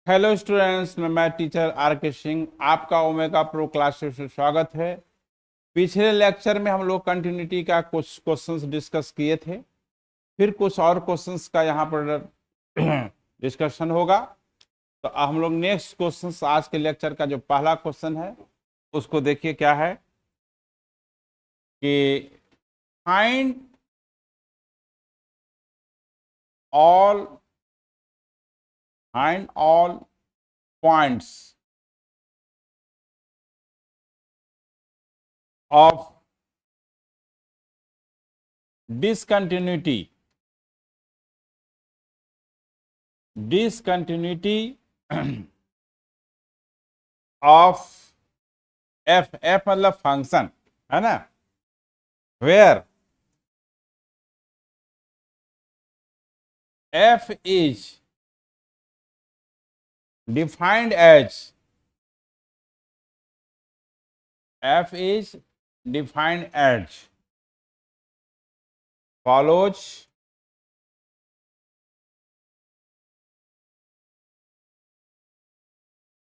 Hello students, मैं teacher are के सिंह आपका ओमेगा प्रो क्लासेस में स्वागत है। पिछले लेक्चर में हम लोग कंटिन्यूटी का कुछ क्वेश्चंस डिस्कस किए थे, फिर कुछ और क्वेश्चंस का यहाँ पर डिस्कशन होगा। तो हम लोग नेक्स्ट क्वेश्चंस, आज के लेक्चर का जो पहला क्वेश्चन है उसको देखिए क्या है कि find all points of discontinuity of f मतलब फंक्शन है ना, where f is defined as follows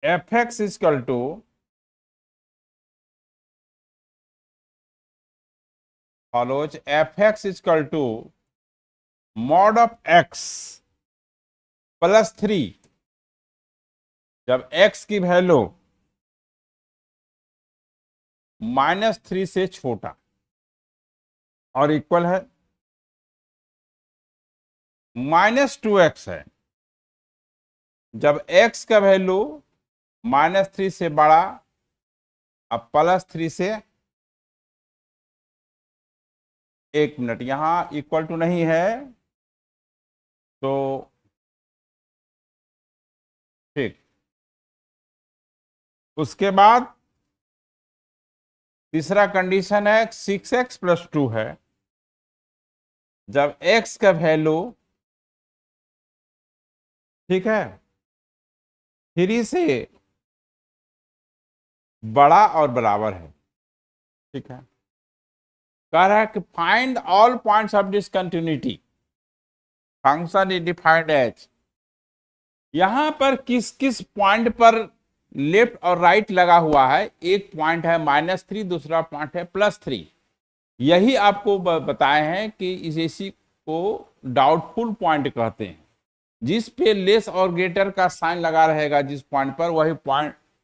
fx is equal to mod of x plus 3, जब x की वैल्यू -3 से छोटा और इक्वल है -2x है, जब x का वैल्यू -3 से बड़ा अब +3 से 1 मिनट, यहां इक्वल टू नहीं है तो ठीक। उसके बाद तीसरा कंडीशन है 6x + 2 है, जब x का वैल्यू ठीक है 3 से बड़ा और बराबर है। ठीक है, कह रहा है कि find all points of discontinuity, function is defined as. यहां पर किस किस पॉइंट पर लेफ्ट और राइट लगा हुआ है, एक पॉइंट है -3, दूसरा पॉइंट है +3। यही आपको बताए हैं कि इसी को डाउटफुल पॉइंट कहते हैं। जिस पे लेस और ग्रेटर का साइन लगा रहेगा जिस पॉइंट पर,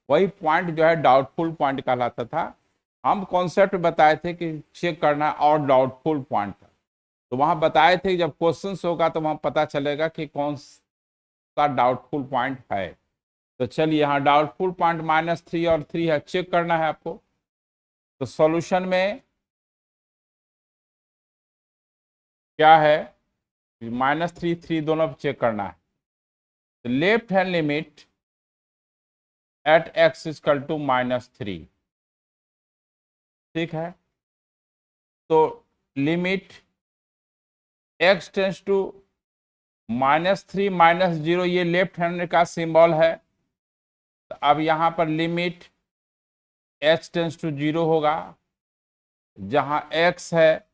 वही पॉइंट जो है डाउटफुल पॉइंट कहलाता था। हम कॉन्सेप्ट बताए थे कि चेक करना और डाउटफुल पॉइंट था, तो वहां बताए थे जब क्वेश्चंस होगा तो वहां पता चलेगा कि कौन सा डाउटफुल पॉइंट है। तो चलिए, यहाँ डाउटफुल पॉइंट -3 और 3 है, चेक करना है आपको। तो सॉल्यूशन में क्या है, -3 3 दोनों चेक करना है। तो left hand limit at x equal to -3, ठीक है। तो लिमिट x टेंस टू -3 -0, ये लेफ्ट हैंड का सिंबल है। तो अब यहां पर लिमिट h टेंस टू 0 होगा, जहां x है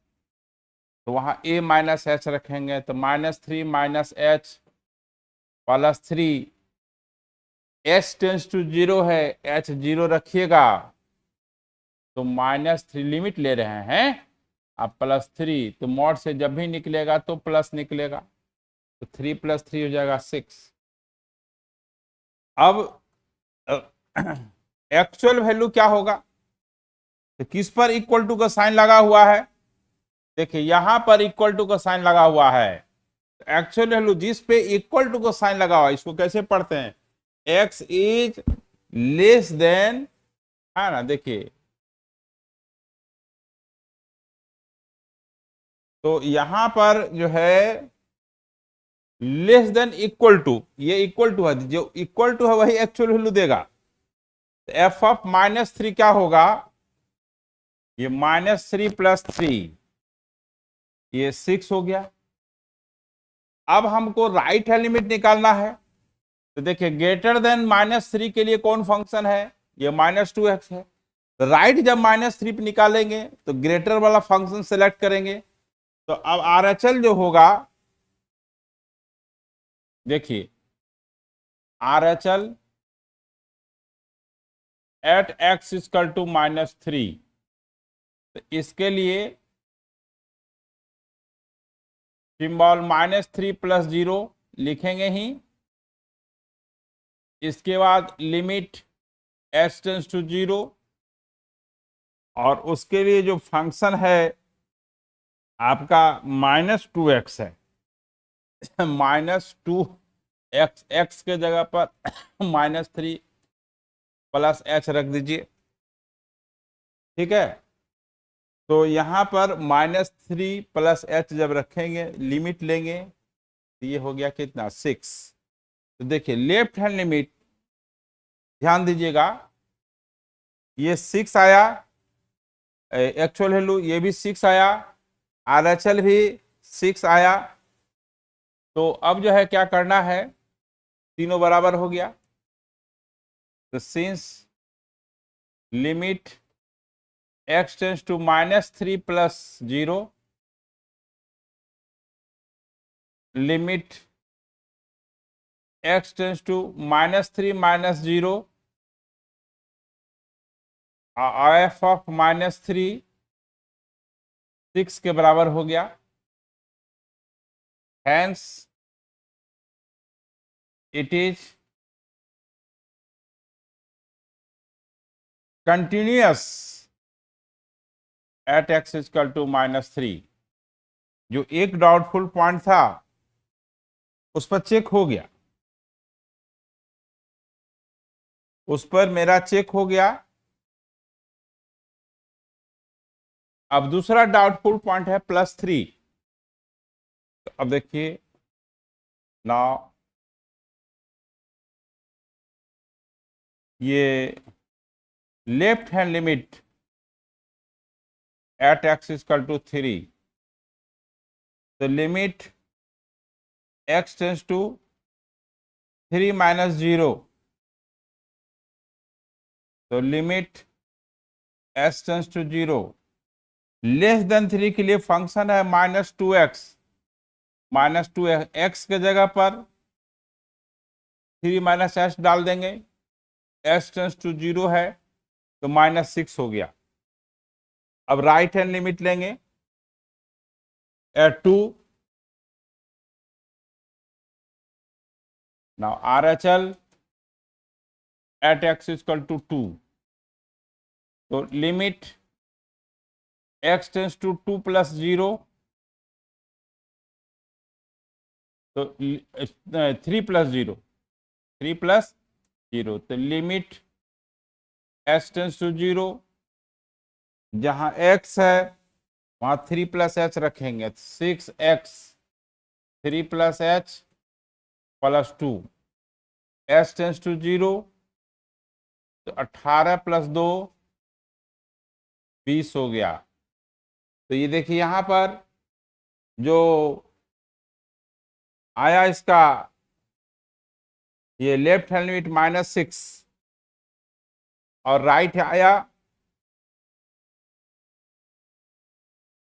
तो वहां a -h रखेंगे, तो -3 -h +3, h टेंस टू 0 है, h 0 रखिएगा तो -3 लिमिट ले रहे हैं अब +3, तो मॉड से जब भी निकलेगा तो प्लस निकलेगा, तो 3 + 3 हो जाएगा 6। अब एक्चुअल वैल्यू क्या होगा, तो किस पर इक्वल टू का साइन लगा हुआ है, देखिए यहां पर इक्वल टू का साइन लगा हुआ है। एक्चुअल वैल्यू जिस पे इक्वल टू का साइन लगा हुआ है, इसको कैसे पढ़ते हैं, x इज लेस देन, है ना। देखिए तो यहां पर जो है लेस देन इक्वल टू, ये इक्वल टू है, जो इक्वल टू है वही एक्चुअल वैल्यू देगा। एफ ऑफ -3 क्या होगा, ये -3 + 3, ये 6 हो गया। अब हमको राइट हैंड लिमिट निकालना है, तो देखिए ग्रेटर देन -3 के लिए कौन फंक्शन है, ये -2x है। तो राइट जब -3 पे निकालेंगे तो ग्रेटर वाला फंक्शन सेलेक्ट करेंगे। तो अब RHL जो होगा, देखिए RHL at x equal to -3। तो इसके लिए सिंबल -3 + 0 लिखेंगे ही। इसके बाद लिमिट h टेंस टू 0, और उसके लिए जो फंक्शन है आपका -2x है। -2x, x के जगह पर -3 + h रख दीजिए, ठीक है। तो यहां पर -3 + h जब रखेंगे, लिमिट लेंगे, तो ये हो गया कितना, 6। तो देखिए लेफ्ट हैंड लिमिट, ध्यान दीजिएगा, ये 6 आया, एक्चुअल वैल्यू ये भी 6 आया, RHL भी 6 आया। तो अब जो है क्या करना है, तीनों बराबर हो गया। तो since limit x tends to -3 + 0, limit x tends to -3 - 0, f of -3 6 के बराबर हो गया। Hence it is continuous at x equal to -3। जो एक डाउटफुल पॉइंट था उस पर चेक हो गया, उस पर मेरा चेक हो गया। अब दूसरा डाउटफुल पॉइंट है +3। तो अब देखिए, नाउ ये left hand limit at x equal to 3, तो लिमिट x टेंस टू 3 - 0, तो limit s tends to 0, less than 3 के लिए फंक्शन है -2x। -2x के जगह पर 3 - h डाल देंगे, s टेंस टू 0 है, तो -6 हो गया। अब राइट हैंड लिमिट लेंगे at 2। Now RHL at x equal to 2, तो लिमिट x टेंस टू 2 + 0, तो 3 + 0, 3 + 0, तो लिमिट s टेंस टू 0, जहां x है वहां 3 + h रखेंगे, 6x 3 + h + 2, s tends to 0, तो 18 + 2 20 हो गया। तो ये देखिए यहां पर जो आया इसका, ये लेफ्ट हैंड लिमिट -6, और राइट आया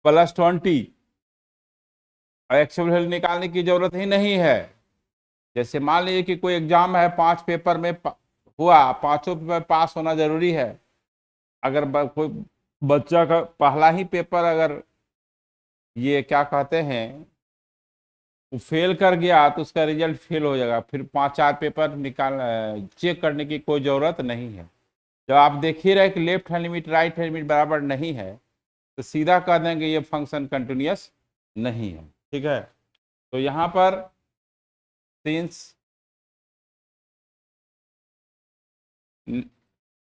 +20। और एक्चुअल वैल्यू निकालने की जरूरत ही नहीं है। जैसे मान लीजिए कि कोई एग्जाम है, 5 पेपर में हुआ, 5 पेपर पास होना जरूरी है। अगर कोई बच्चा का पहला ही पेपर अगर ये क्या कहते हैं वो फेल कर गया, तो उसका रिजल्ट फेल हो जाएगा, फिर 5-4 पेपर निकाल चेक करने की कोई जरूरत नहीं है। जब आप देख ही रहे कि left hand limit right hand limit बराबर नहीं है, तो सीधा कह देंगे ये फंक्शन कंटिन्यूअस नहीं है, ठीक है। तो यहां पर सिंस,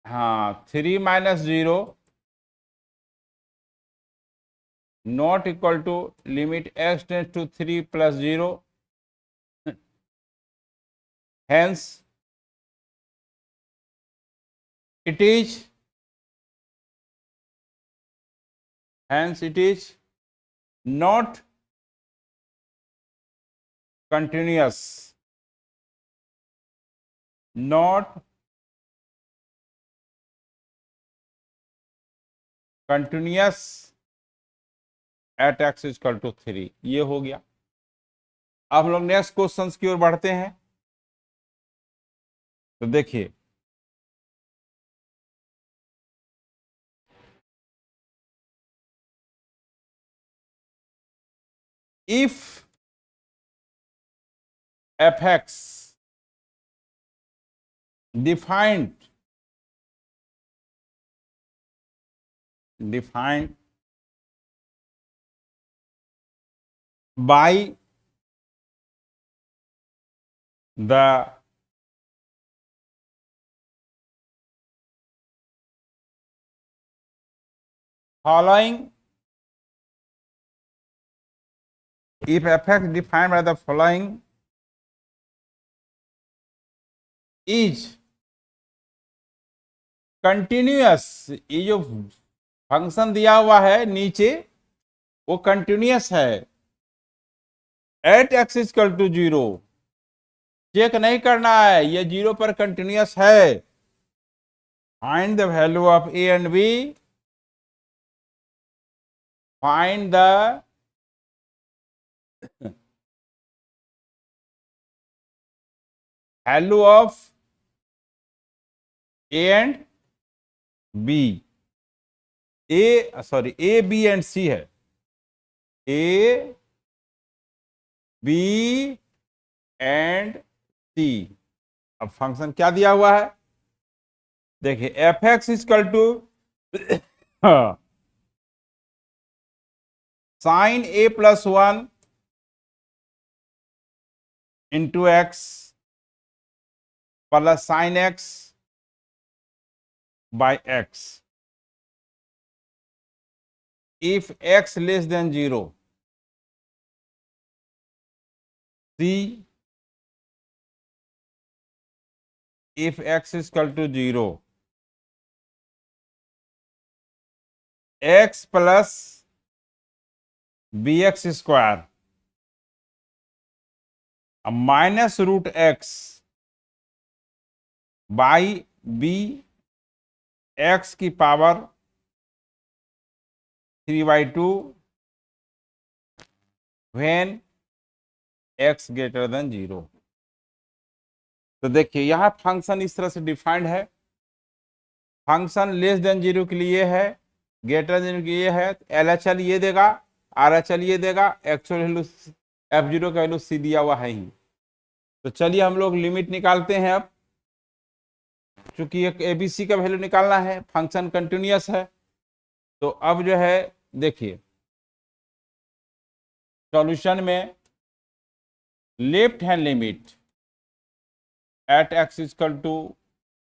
हाँ, 3 - 0 not equal to limit x tends to 3 + 0, hence it is not continuous, not continuous at x equal to 3। ये हो गया। अब हम लोग नेक्स्ट क्वेश्चंस की ओर बढ़ते हैं। तो देखिए if fx defined by the following, if fx defined by the following is continuous, ये जो फंक्शन दिया हुआ है नीचे वो कंटिन्यूअस है at x equal to 0, check नहीं करना है, ये 0 पर कंटिन्यूअस है। Find the value of a and b, find the value of a and b, a b and c है, ए बी एंड सी। अब फंक्शन क्या दिया हुआ है, देखिए f x equal to sine a plus 1 into x plus sine x by x, if x less than 0, see if x is equal to 0, x plus bx square minus root x by b x की power 3/2 when x greater than 0। तो देखिए यहां function इस तरह से defined है, function less than 0 के लिए है, ग्रेटर देन के लिए है, LHL ये देगा, RHL ये देगा, एक्चुअल वैल्यू F0 का वैल्यू C दिया हुआ है ही। तो चलिए हम लोग लिमिट निकालते हैं। अब चूंकि एक ABC का वैल्यू निकालना है, फंक्शन कंटिन्यूअस है, तो अब जो है देखिए सॉल्यूशन में left hand limit at x equal to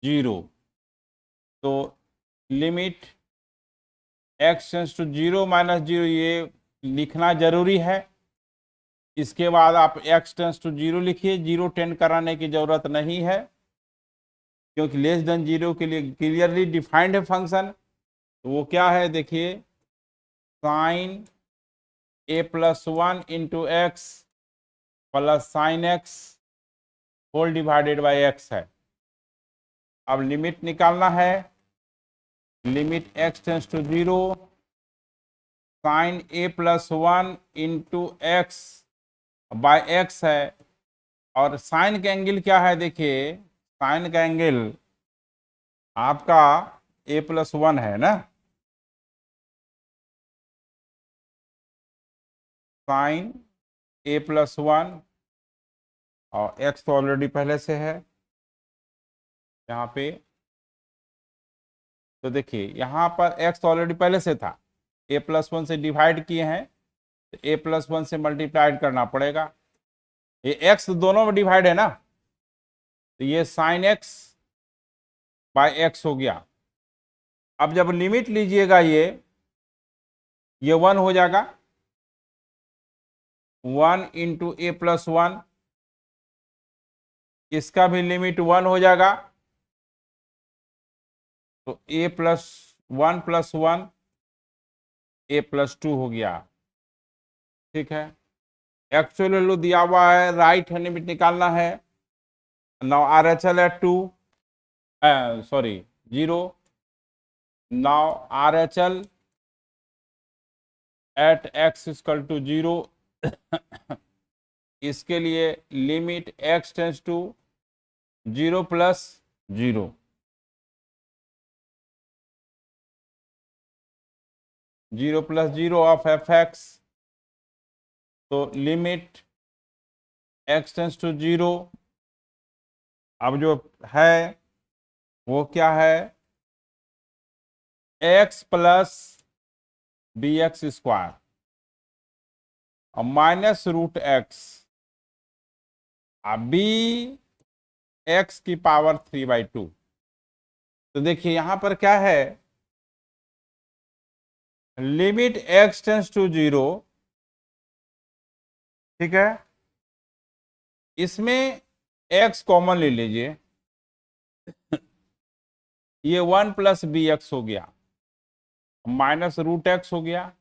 0, तो limit x tends to 0 minus 0 ये लिखना जरूरी है। इसके बाद आप एक्स टेंस टू 0 लिखिए, 0 टेंड कराने की जरूरत नहीं है क्योंकि लेस देन 0 के लिए क्लियरली डिफाइंड है फंक्शन। तो वो क्या है देखिए, sine a plus 1 into x plus sine x whole divided by x है। अब लिमिट निकालना है, limit x tends to 0 sine a plus 1 into x by x है, और साइन का एंगल क्या है देखिए, साइन का एंगल आपका a प्लस 1 है ना, साइन a प्लस 1 और x तो ऑलरेडी पहले से है यहाँ पे। तो देखिए यहाँ पर x तो ऑलरेडी पहले से था, a प्लस 1 से डिवाइड किए हैं तो a प्लस 1 से मल्टीप्लाइड करना पड़ेगा, ये x दोनों में डिवाइड है ना, तो ये साइन x बाय एक्स हो गया। अब जब लिमिट लीजिएगा ये 1 हो जाएगा, 1 इंटू ए प्लस 1, इसका भी लिमिट 1 हो जाएगा, तो a plus 1 plus 1 a plus 2 हो गया। ठीक है, एक्चुअल वैल्यू दिया हुआ है, राइट हैंड लिमिट निकालना है। Now RHL at 2 sorry 0, now RHL at x equal to 0 इसके लिए limit x tends to 0 plus 0, 0 plus 0 of f x, तो लिमिट x टेंस टू 0, अब जो है वो क्या है, x plus b x square और minus root x, b x की पावर 3/2। तो देखिए यहां पर क्या है, लिमिट x टेंस टू 0, ठीक है, इसमें x कॉमन ले लीजिए, ये 1 प्लस बी एक्स हो गया, माइनस रूट एक्स हो गया,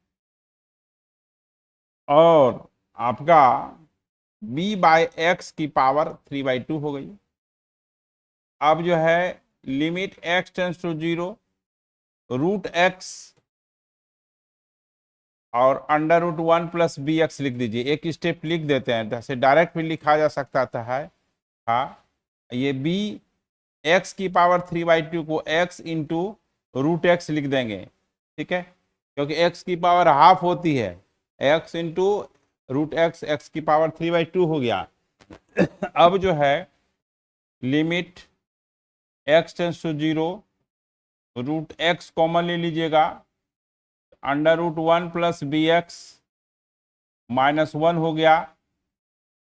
और आपका b बाय एक्स की पावर 3/2 हो गई। अब जो है limit x tends to 0, root x और under root 1 plus b x लिख दीजिए, एक स्टेप लिख देते हैं, जैसे डायरेक्ट भी लिखा जा सकता था है, हाँ, ये b एक्स की पावर 3/2 को x इंटू रूट एक्स लिख देंगे, ठीक है, क्योंकि x की पावर हाफ होती है, x into root x, x की पावर 3/2 हो गया। अब जो है limit x tends to 0, root x common ले लीजिएगा, under root 1 plus b x minus 1 हो गया,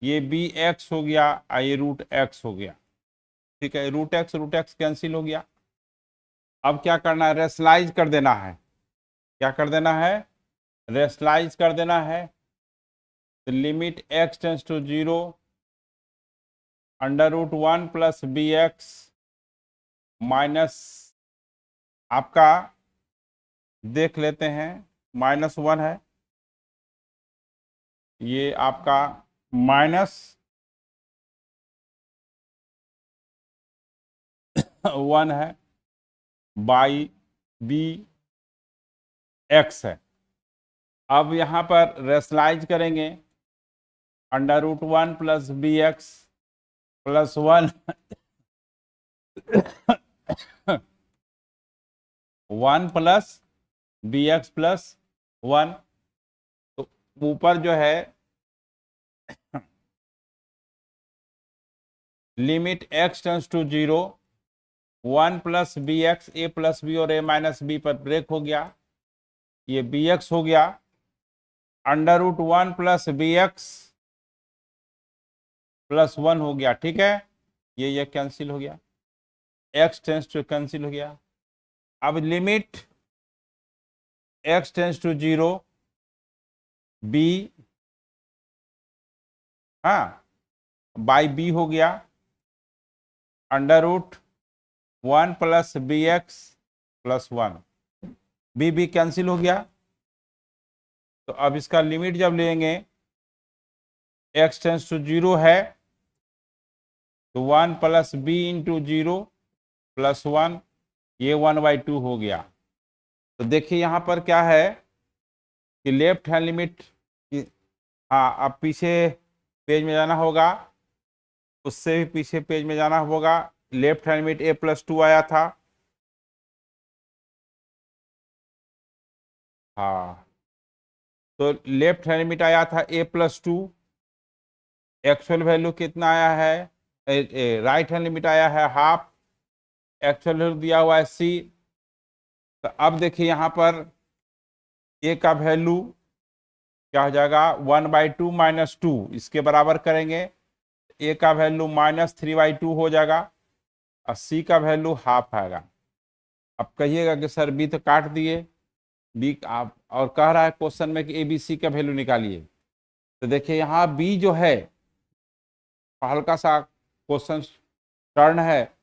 ये बी एक्स हो गया, ये रूट एक्स हो गया, ठीक है, रूट एक्स कैंसिल हो गया। अब क्या करना है, रेशनलाइज कर देना है, क्या कर देना है, रेशनलाइज कर देना है, तो limit x tends to 0, under root 1 plus b x minus, आपका देख लेते हैं, -1 है, ये आपका -1 है, बाई बी एक्स है। अब यहां पर रेशनलाइज करेंगे, under root 1 plus b x plus 1 1 plus b x plus 1, तो ऊपर जो है limit x tends to 0, 1 plus b x, a plus b और ए माइनस बी पर ब्रेक हो गया, ये बी एक्स हो गया, under root 1 plus b x plus 1 हो गया, ठीक है, ये कैंसिल हो गया, x टेंस टू कैंसिल हो गया। अब limit x tends to 0, b, हाँ, बाई बी हो गया, under root 1 plus b x plus 1, b cancel हो गया। तो अब इसका लिमिट जब लेंगे, x टेंस टू 0 है, तो 1 प्लस बी इंटू 0 प्लस 1, ये 1/2 हो गया। तो देखिए यहां पर क्या है कि लेफ्ट हैंड लिमिट, हाँ, अब पीछे पेज में जाना होगा, उससे भी पीछे पेज में जाना होगा, लेफ्ट हैंड लिमिट a+2 आया था, हाँ, तो लेफ्ट हैंड लिमिट आया था a+2, एक्चुअल वैल्यू कितना आया है, राइट हैंड लिमिट आया है हाफ, एक्चुअल वैल्यू दिया हुआ है c। तो अब देखिए यहां पर a का वैल्यू क्या हो जाएगा, 1/2 माइनस 2, इसके बराबर करेंगे, a का वैल्यू -3/2 हो जाएगा, और c का वैल्यू हाफ आएगा। अब कहिएगा कि सर b तो काट दिए, b आप, और कह रहा है क्वेश्चन में कि abc का वैल्यू निकालिए। तो देखिए यहाँ b जो है, हल्का सा क्वेश्चन टर्न है,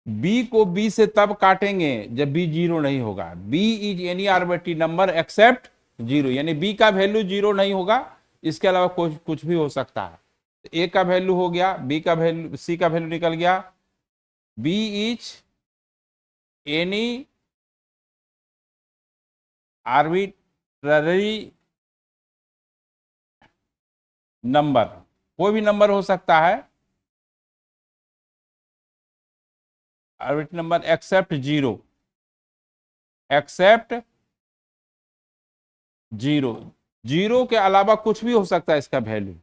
b को b से तब काटेंगे जब b 0 नहीं होगा, b is any arbitrary number except 0, यानी b का वैल्यू 0 नहीं होगा, इसके अलावा कुछ भी हो सकता है। a का वैल्यू हो गया, b का वैल्यू, c का वैल्यू निकल गया, b is any arbitrary number, कोई भी नंबर हो सकता है, arbitrary number except zero, except zero, zero के अलावा कुछ भी हो सकता है इसका वैल्यू,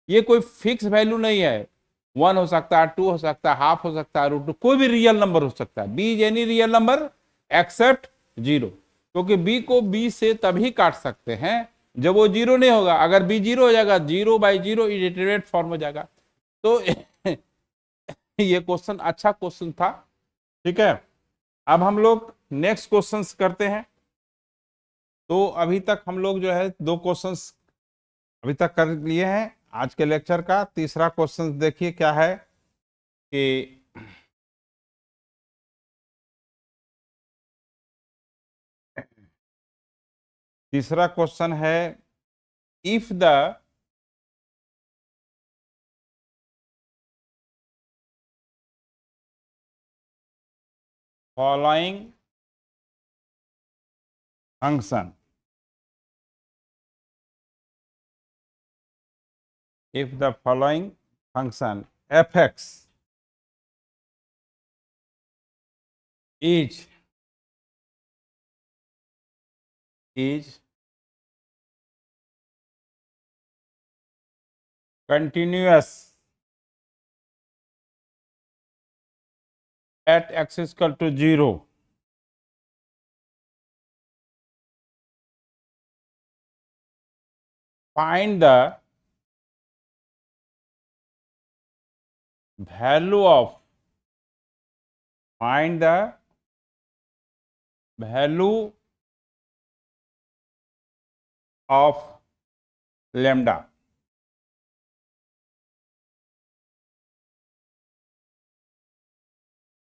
ये कोई फिक्स वैल्यू नहीं है, 1 हो सकता है, 2 हो सकता है, हाफ हो सकता है, √2, कोई भी रियल नंबर हो सकता है, b is any real number except zero, क्योंकि बी को बी से तभी काट सकते हैं जब वो जीरो नहीं होगा, अगर बी जीरो हो जाएगा, 0/0 इडिटरेट फॉर्म हो जाएगा। तो ये क्वेश्चन अच्छा क्वेश्चन था, ठीक है। अब हम लोग नेक्स्ट क्वेश्चंस करते हैं। तो अभी तक हम लोग जो है 2 क्वेश्चंस अभी तक कर लिए हैं आज के लेक्चर का। तीसरा क्वेश्चन देखिए क्या है कि तीसरा क्वेश्चन है, if the following function, if the following function fx is continuous at x is equal to 0, find the value of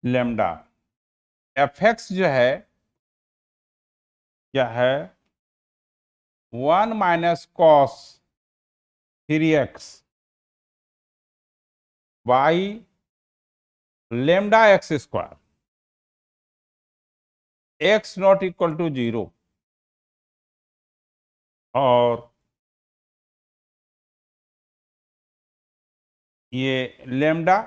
lambda, fx जो है क्या है, 1 - cos 3x by lambda x square, x not equal to 0, और ये lambda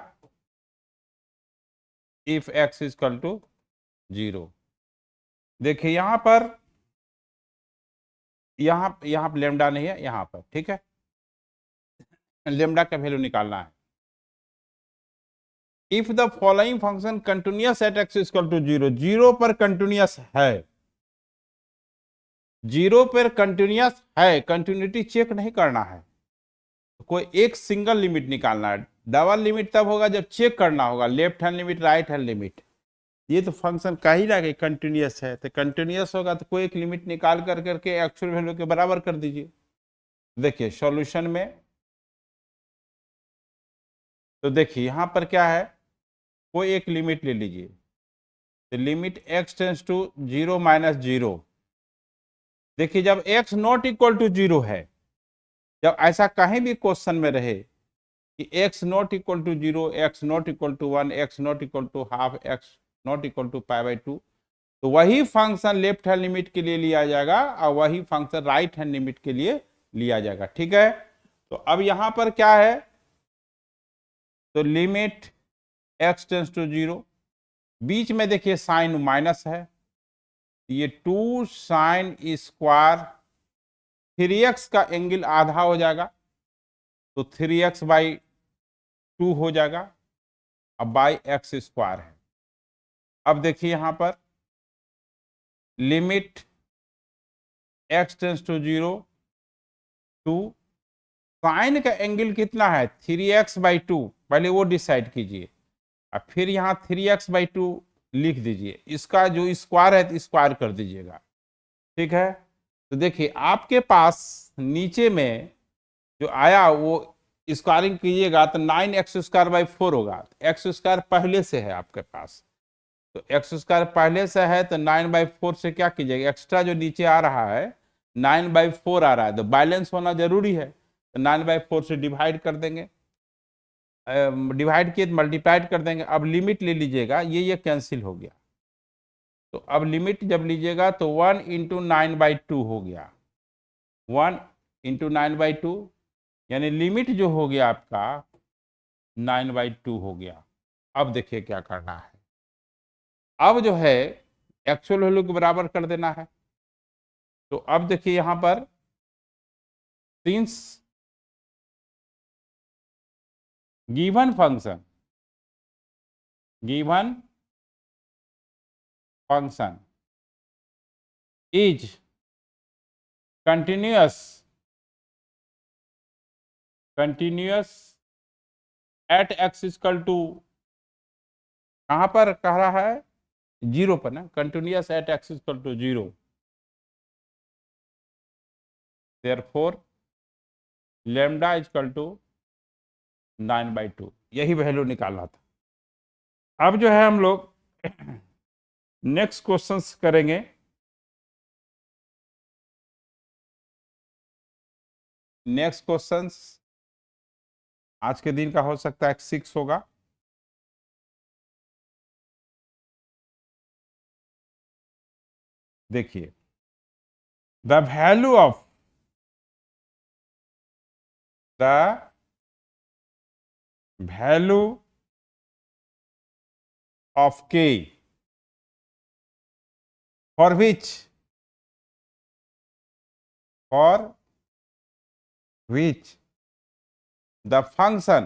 if x equal to 0। देखिए यहां पर lambda नहीं है यहां पर, ठीक है, लेमडा का वैल्यू निकालना है। If the following function continuous at x equal to 0, 0 पर कंटिन्यूअस है, 0 पर कंटिन्यूअस है, कंटिन्यूटी चेक नहीं करना है, कोई एक सिंगल लिमिट निकालना है। डबल लिमिट तब होगा जब चेक करना होगा, left hand limit, right hand limit. ये तो फंक्शन का ही ना कि कंटिन्यूअस है, तो कंटिन्यूअस होगा तो कोई एक लिमिट निकाल कर करके एक्चुअल वैल्यू के बराबर कर दीजिए। देखिए सॉल्यूशन में, तो देखिए यहां पर क्या है, कोई एक लिमिट ले लीजिए, तो लिमिट x टेंस टू 0 - 0। देखिए जब x नॉट इक्वल टू 0 है, जब ऐसा कहीं भी क्वेश्चन में रहे कि x not equal to 0, x not equal to 1, x not equal to half, x not equal to π/2, तो वही फंक्शन लेफ्ट हैंड लिमिट के लिए लिया जाएगा और वही फंक्शन राइट हैंड लिमिट के लिए लिया जाएगा, ठीक है। तो अब यहां पर क्या है, तो लिमिट x टेंस टू 0, बीच में देखिए साइन माइनस है, ये 2 साइन स्क्वायर 3x का एंगल आधा हो जाएगा, तो 3x/2 हो जाएगा, अब बाई x स्क्वायर है। अब देखिए यहां पर limit x tends to 0 2, sine का एंगल कितना है 3x/2, पहले वो डिसाइड कीजिए, और फिर यहाँ 3x/2 लिख दीजिए, इसका जो स्क्वायर है तो स्क्वायर कर दीजिएगा, ठीक है। तो देखिए आपके पास नीचे में जो आया वो स्क्वायरिंग कीजिएगा तो 9x² होगा, एक्स स्क्वायर पहले से है आपके पास, तो एक्स स्क्वायर पहले से है तो 9/4 से क्या कीजिएगा, एक्स्ट्रा जो नीचे आ रहा है 9/4 आ रहा है, तो बैलेंस होना जरूरी है, तो 9/4 से डिवाइड कर देंगे, डिवाइड किए तो मल्टीप्लाइड कर देंगे। अब लिमिट ले लीजिएगा, ये कैंसिल हो गया, तो अब लिमिट जब लीजिएगा तो 1 × 9/2 हो गया, 1 × 9/2, यानी लिमिट जो हो गया आपका 9/2 हो गया। अब देखिए क्या करना है, अब जो है एक्चुअल वैल्यू के बराबर कर देना है। तो अब देखिए यहां पर since given function is continuous at x equal to, कहां पर कह रहा है, जीरो पर ना, continuous at x equal to zero, therefore lambda equal to 9/2, यही वैल्यू निकालना था। अब जो है हम लोग नेक्स्ट क्वेश्चंस करेंगे। नेक्स्ट क्वेश्चंस आज के दिन का हो सकता है 6 होगा। देखिए, the value of k for which the function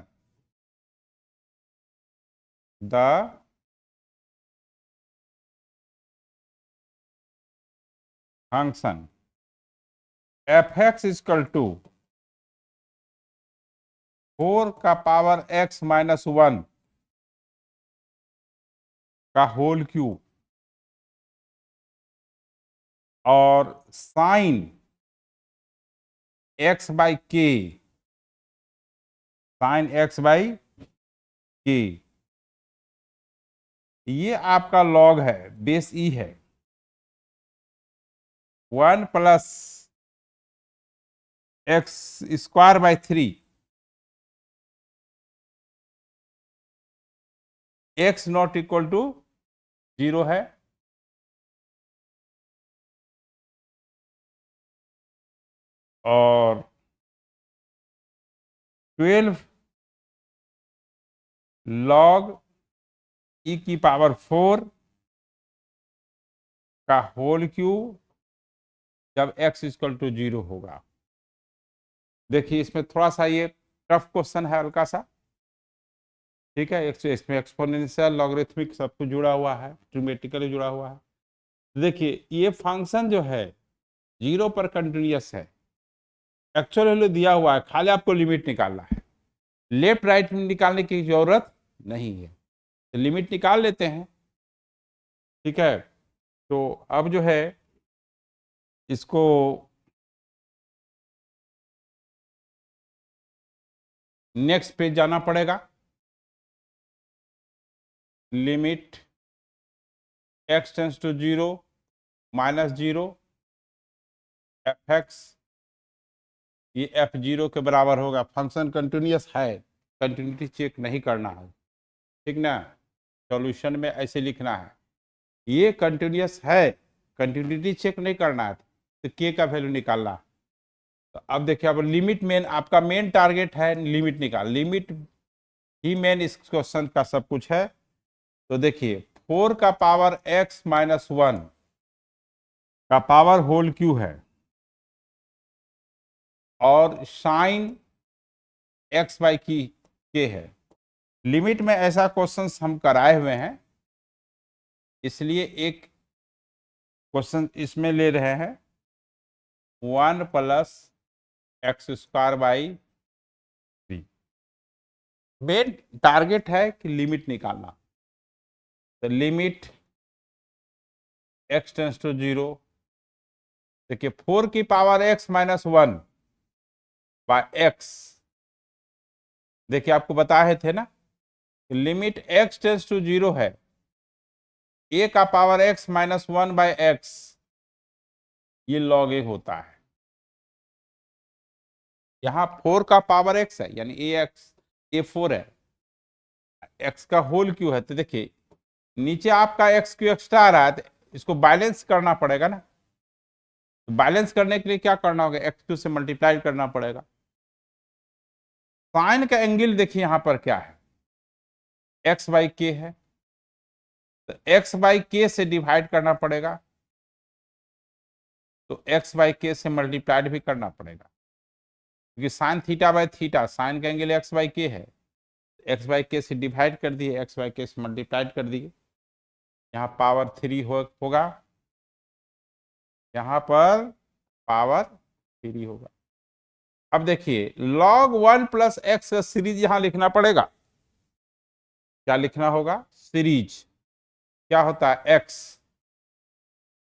fx equal to 4 का पावर x माइनस 1 का होल क्यूब और साइन x बाई के, ये आपका लॉग है, बेस ई है, 1 plus x square by 3, x not equal to 0 है, और 12 log e की पावर 4 का होल क्यूब जब x इक्वल टू 0 होगा। देखिए इसमें थोड़ा सा ये टफ क्वेश्चन है, हल्का सा, ठीक है। इसमें एक्सपोनेंशियल, लॉगरिथमिक सब कुछ जुड़ा हुआ है, ट्रिमेटिकली जुड़ा हुआ है। देखिए ये फंक्शन जो है 0 पर कंटिन्यूअस है, एक्चुअल वैल्यू दिया हुआ है, खाली आपको लिमिट निकालना है, लेफ्ट राइट में निकालने की जरूरत नहीं है, तो लिमिट निकाल लेते हैं, ठीक है। तो अब जो है इसको नेक्स्ट पेज जाना पड़ेगा। Limit x tends to 0 minus 0 fx, ये f0 के बराबर होगा। फंक्शन कंटिन्यूअस है, कंटिन्यूटी चेक नहीं करना है, ठीक ना। सॉल्यूशन में ऐसे लिखना है, ये कंटिन्यूअस है, कंटिन्यूटी चेक नहीं करना है, तो k का वैल्यू निकालना। तो अब देखिए, अब लिमिट मेन, आपका मेन टारगेट है लिमिट निकाल, लिमिट ही मेन इस क्वेश्चन का सब कुछ है। तो देखिए 4 का पावर x माइनस 1 का पावर होल क्यू है, और साइन x बाई की के है। लिमिट में ऐसा क्वेश्चंस हम कराए हुए हैं, इसलिए एक क्वेश्चन इसमें ले रहे हैं, 1 plus x square by 3। Main target है कि लिमिट निकालना। तो लिमिट x टेंस टू 0, देखिए 4 की power x minus 1 by x, देखिए आपको बताए थे ना, लिमिट x टेंस टू 0 है, a का power x minus 1 by x, ये लॉग ए होता है। यहां 4 का पावर x है, यानी a4 है, x का होल क्यू है। तो देखिए नीचे आपका x क्यू एक्स्ट्रा आ रहा है, तो इसको बैलेंस करना पड़ेगा ना। तो बैलेंस करने के लिए क्या करना होगा, एक्स क्यू से मल्टीप्लाई करना पड़ेगा। साइन का एंगल देखिए यहां पर क्या है, x बाई के है, तो x बाई के से डिवाइड करना पड़ेगा, तो x बाई के से मल्टीप्लाइड भी करना पड़ेगा, क्योंकि sine theta by theta, sine का एंगल x बाई के है, x बाई के से डिवाइड कर दिए, x बाई के से मल्टीप्लाइड कर दिए, यहाँ पावर 3 होगा, यहाँ पर पावर 3 होगा। अब देखिए log 1 प्लस एक्स का सीरीज यहां लिखना पड़ेगा। क्या लिखना होगा? सीरीज क्या होता है? x,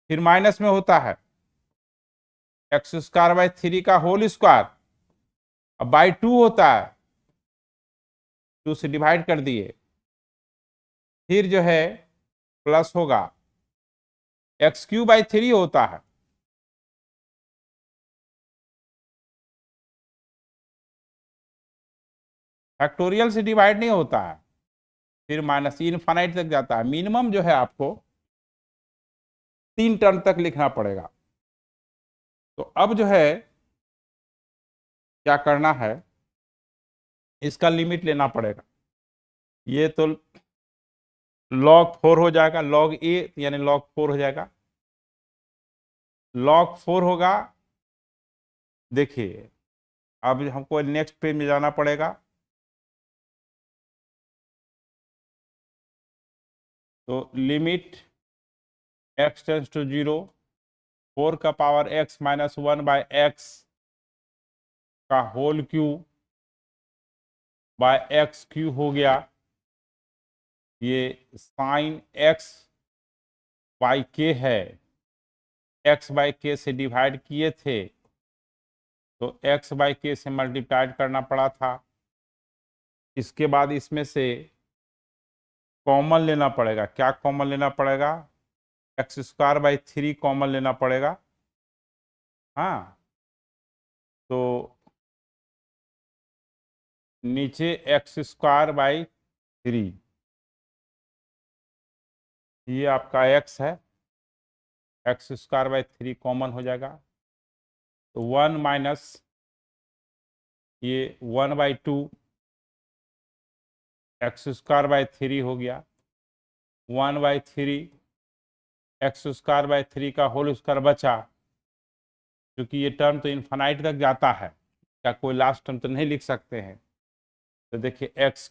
फिर माइनस में होता है एक्स स्क्वायर बाई 3 का होल स्क्वायर, अब बाई 2 होता है, 2 से डिवाइड कर दिए, फिर जो है प्लस होगा, एक्स क्यू बाई 3 होता है, फैक्टोरियल से डिवाइड नहीं होता है, फिर माइनस इनफाइनाइट तक जाता है। मिनिमम जो है आपको 3 टर्म तक लिखना पड़ेगा। तो अब जो है क्या करना है, इसका लिमिट लेना पड़ेगा। ये तो log 4 हो जाएगा, log a यानी log 4 हो जाएगा, log 4 होगा। देखिए अब हमको नेक्स्ट पेज में जाना पड़ेगा, तो लिमिट x टेंस टू 0, 4 का power x minus 1 by x का whole cube by x cube हो गया। ये साइन x बाई के है, x बाई के से डिवाइड किए थे, तो x बाई के से मल्टीप्लाइड करना पड़ा था। इसके बाद इसमें से कॉमन लेना पड़ेगा। क्या कॉमन लेना पड़ेगा? एक्स स्क्वायर बाई 3 कॉमन लेना पड़ेगा। हाँ, तो नीचे एक्स स्क्वायर बाई 3, ये आपका x है, एक्स स्क्वायर बाई 3 कॉमन हो जाएगा, तो 1 माइनस ये 1 बाई 2 एक्स स्क्वायर बाई 3 हो गया, 1 बाई 3 एक्स स्क्वायर बाई 3 का होल स्क्वायर बचा, क्योंकि ये टर्म तो इनफाइनाइट तक जाता है, क्या कोई लास्ट टर्म तो नहीं लिख सकते हैं। तो देखिए एक्स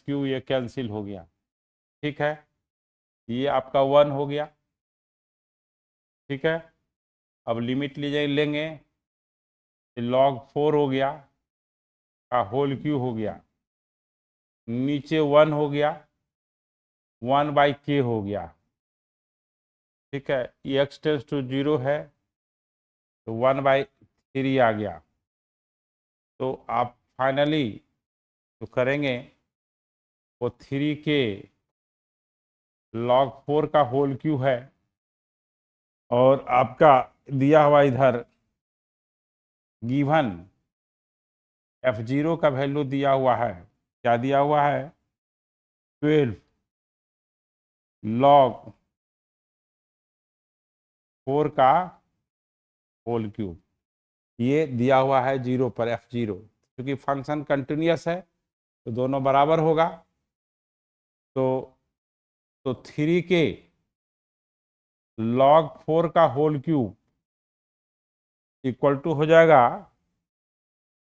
क्यू ये कैंसिल हो गया, ठीक है, ये आपका 1 हो गया, ठीक है। अब लिमिट लेंगे, log 4 हो गया का होल क्यू हो गया, नीचे 1 हो गया, 1 बाई के हो गया, ठीक है। ये x टेंस टू 0 है, तो 1 बाई 3 आ गया। तो आप फाइनली जो करेंगे वो 3 के log 4 का होल क्यू है, और आपका दिया हुआ इधर गिवन f0 का वैल्यू दिया हुआ है। क्या दिया हुआ है? 12 log 4 का होल क्यूब, ये दिया हुआ है 0 पर f0। क्योंकि फंक्शन कंटिन्यूअस है तो दोनों बराबर होगा, तो 3 के log 4 का होल क्यूब इक्वल टू हो जाएगा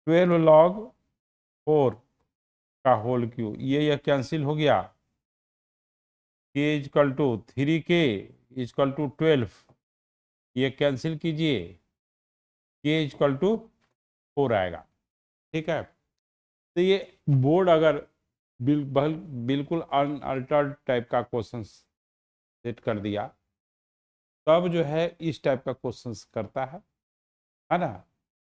12 log 4 का होल क्यूब, ये कैंसिल हो गया, के इक्वल टू 3 के इक्वल टू 12, ये कैंसिल कीजिए, के इक्वल टू 4 आएगा, ठीक है। तो ये बोर्ड अगर बिल्कुल अनअल्टर्ड टाइप का क्वेश्चन सेट कर दिया, तब जो है इस टाइप का क्वेश्चन करता है ना।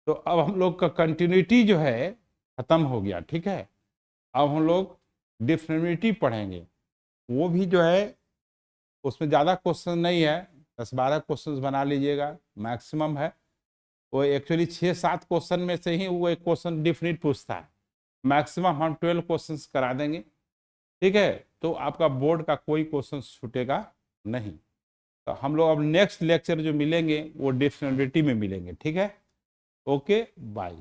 तो अब हम लोग का कंटिन्यूटी जो है खत्म हो गया, ठीक है। अब हम लोग डिफिनिटी पढ़ेंगे, वो भी जो है उसमें ज़्यादा क्वेश्चन नहीं है, 10-12 क्वेश्चन बना लीजिएगा मैक्सिमम है। वो एक्चुअली 6-7 क्वेश्चन में से ही वो एक क्वेश्चन डिफिनिट पूछता है, मैक्सिमम हम 12 क्वेश्चंस करा देंगे, ठीक है। तो आपका बोर्ड का कोई क्वेश्चन छूटेगा नहीं। तो हम लोग अब नेक्स्ट लेक्चर जो मिलेंगे वो डिफिनिटी में मिलेंगे, ठीक है। Okay, bye.